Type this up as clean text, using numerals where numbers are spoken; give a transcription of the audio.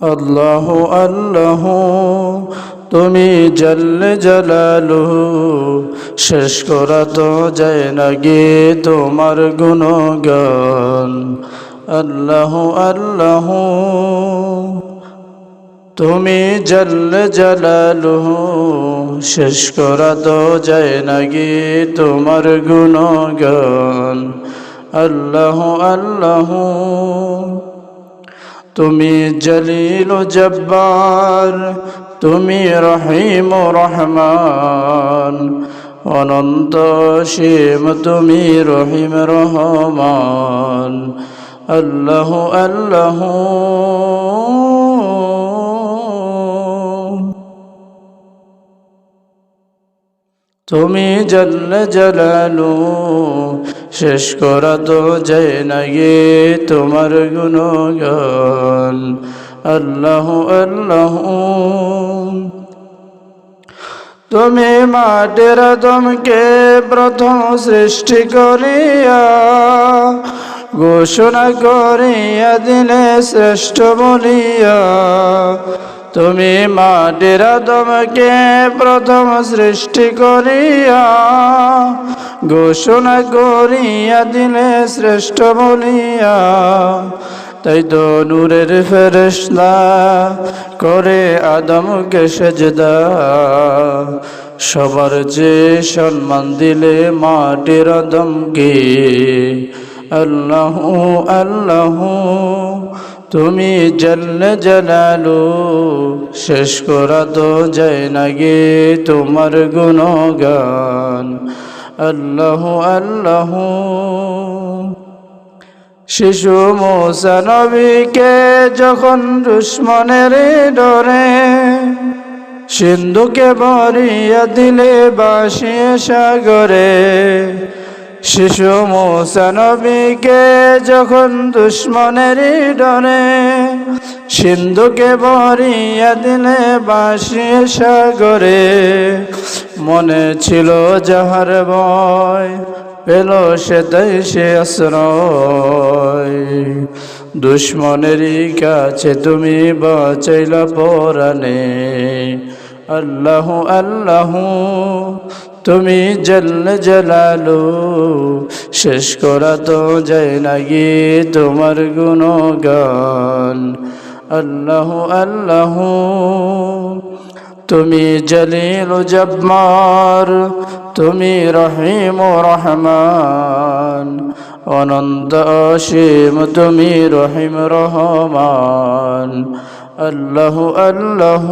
আল্লাহ আল্লাহ তুমি জাল্লে জালালুহু শেষ করা তো যায় না গে তোমার গুণগান। আল্লাহ আল্লাহ তুমি জাল্লে জালালুহু শেষ করা তো যায় না গে তোমার গুণগান। আল্লাহ আল্লাহ তুমি জলিল জব্বার, তুমি রহিম রহমান, অনন্ত অসীম তুমি রহিম রহমান। আল্লাহ আল্লাহ তুমি জাল্লে জালালু শেষ করা তো যায় না গে তোমার গুণগান। আল্লাহ আল্লাহ তুমি মাটির আদমকে প্রথম সৃষ্টি করিয়া ঘোষণা করিয়া দিলে শ্রেষ্ঠ বলিয়া। তুমি মাটির আদমকে প্রথম সৃষ্টি করিয়া ঘোষণা করিয়া দিলে শ্রেষ্ঠ বলিয়া। তাই তো নূরের ফেরেশতা করে আদমকে সেজদা, সবার যে সম্মান দিলে মাটির আদমকে। আল্লাহ আল্লাহ তুমি জাল্লে জালালু শেষ করা তো যায় না গে তোমার গুণগান। আল্লাহ আল্লাহ শিশু মূসা নবীকে যখন দুশমনের ডরে সিন্ধুকে ভরিয়া দিলে ভাসিয়ে সাগরে। শিশু মূসা নবীকে যখন দুশমনের ডরে সিন্ধুকে ভরিয়া দিলে ভাসিয়ে সাগরে। মনে ছিল যাহার ভয় পেল সে তাই সে আশ্রয়। দুশমনেরই কাছে তুমি বাঁচাইলা পরাণে। আল্লাহ আল্লাহ তুমি জাল্লে জালালু শেষ করা তো যায় না গে তোমার গুণগান। আল্লাহ আল্লাহ তুমি জলিল জব্বার, তুমি রহিম রহমান, অনন্ত অসীম তুমি রহিম রহমান। আল্লাহ আল্লাহ